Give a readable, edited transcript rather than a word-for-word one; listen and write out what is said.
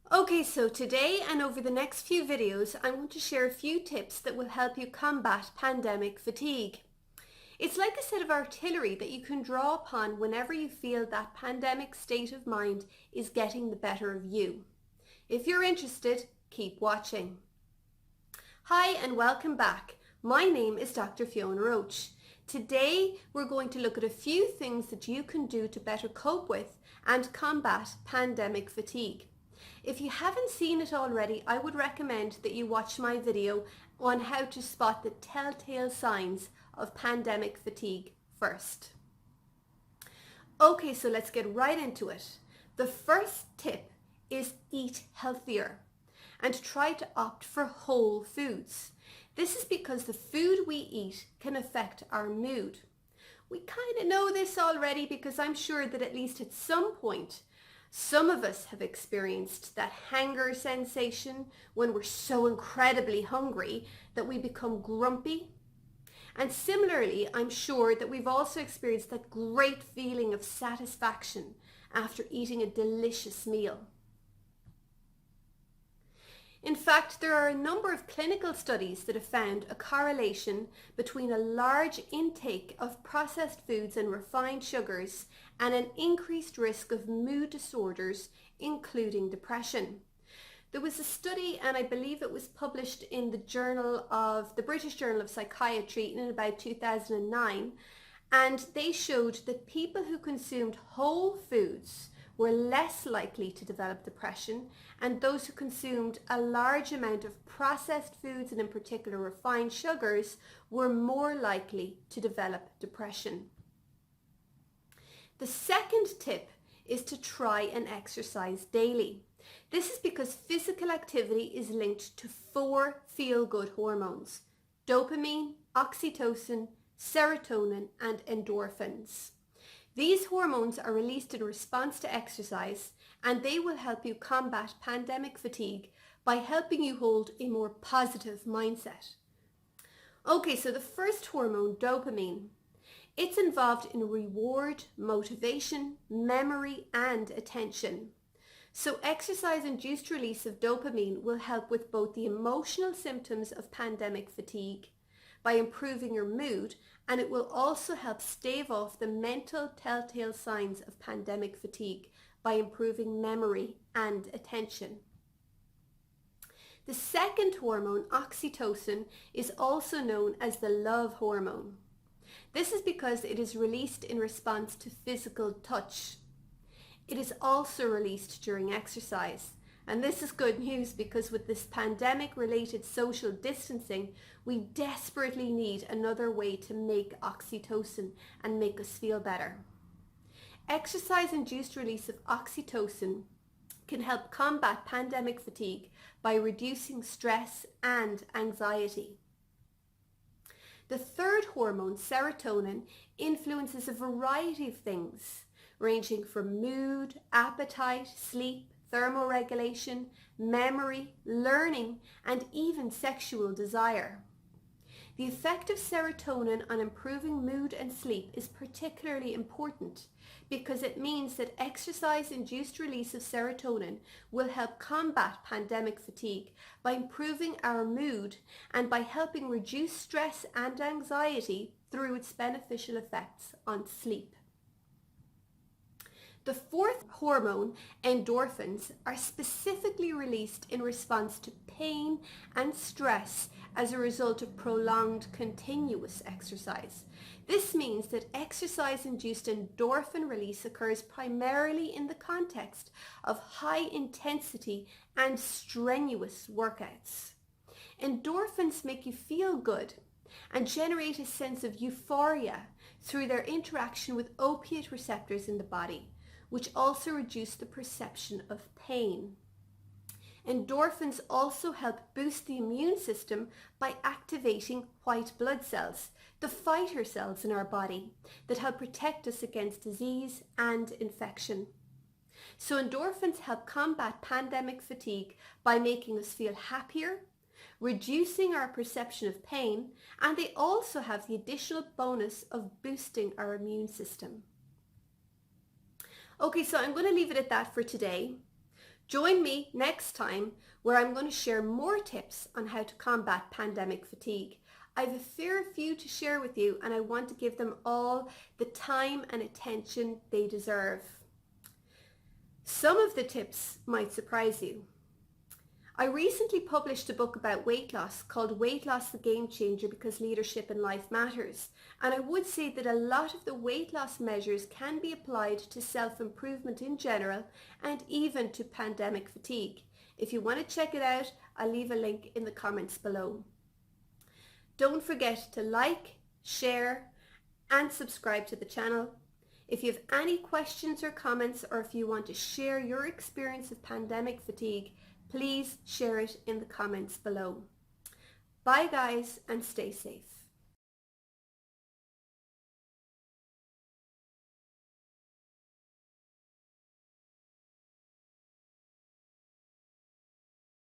Okay, so today and over the next few videos, I'm going to share a few tips that will help you combat pandemic fatigue. It's like a set of artillery that you can draw upon whenever you feel that pandemic state of mind is getting the better of you. If you're interested, keep watching. Hi and welcome back. My name is Dr. Fiona Roche. Today we're going to look at a few things that you can do to better cope with and combat pandemic fatigue. If you haven't seen it already, I would recommend that you watch my video on how to spot the telltale signs of pandemic fatigue first. Okay, so let's get right into it. The first tip is eat healthier and try to opt for whole foods. This is because the food we eat can affect our mood. We kind of know this already because I'm sure that at least at some point some of us have experienced that hunger sensation when we're so incredibly hungry that we become grumpy. And similarly, I'm sure that we've also experienced that great feeling of satisfaction after eating a delicious meal. In fact, there are a number of clinical studies that have found a correlation between a large intake of processed foods and refined sugars and an increased risk of mood disorders, including depression. There was a study, and I believe it was published in the British Journal of Psychiatry in about 2009, and they showed that people who consumed whole foods were less likely to develop depression, and those who consumed a large amount of processed foods, and in particular refined sugars, were more likely to develop depression. The second tip is to try and exercise daily. This is because physical activity is linked to 4 feel-good hormones: dopamine, oxytocin, serotonin, and endorphins. These hormones are released in response to exercise, and they will help you combat pandemic fatigue by helping you hold a more positive mindset. Okay, so the first hormone, dopamine, it's involved in reward, motivation, memory, and attention. So exercise-induced release of dopamine will help with both the emotional symptoms of pandemic fatigue by improving your mood, and it will also help stave off the mental telltale signs of pandemic fatigue by improving memory and attention. The second hormone, oxytocin, is also known as the love hormone. This is because it is released in response to physical touch. It is also released during exercise. And this is good news because with this pandemic-related social distancing, we desperately need another way to make oxytocin and make us feel better. Exercise-induced release of oxytocin can help combat pandemic fatigue by reducing stress and anxiety. The third hormone, serotonin, influences a variety of things, ranging from mood, appetite, sleep, thermoregulation, memory, learning, and even sexual desire. The effect of serotonin on improving mood and sleep is particularly important because it means that exercise-induced release of serotonin will help combat pandemic fatigue by improving our mood and by helping reduce stress and anxiety through its beneficial effects on sleep. The fourth hormone, endorphins, are specifically released in response to pain and stress as a result of prolonged continuous exercise. This means that exercise-induced endorphin release occurs primarily in the context of high-intensity and strenuous workouts. Endorphins make you feel good and generate a sense of euphoria through their interaction with opiate receptors in the body, which also reduce the perception of pain. Endorphins also help boost the immune system by activating white blood cells, the fighter cells in our body that help protect us against disease and infection. So endorphins help combat pandemic fatigue by making us feel happier, reducing our perception of pain, and they also have the additional bonus of boosting our immune system. Okay, so I'm going to leave it at that for today. Join me next time where I'm going to share more tips on how to combat pandemic fatigue. I have a fair few to share with you and I want to give them all the time and attention they deserve. Some of the tips might surprise you. I recently published a book about weight loss called Weight Loss the Game Changer because leadership in life matters. And I would say that a lot of the weight loss measures can be applied to self-improvement in general and even to pandemic fatigue. If you want to check it out, I'll leave a link in the comments below. Don't forget to like, share and subscribe to the channel. If you have any questions or comments, or if you want to share your experience of pandemic fatigue, please share it in the comments below. Bye guys, and stay safe.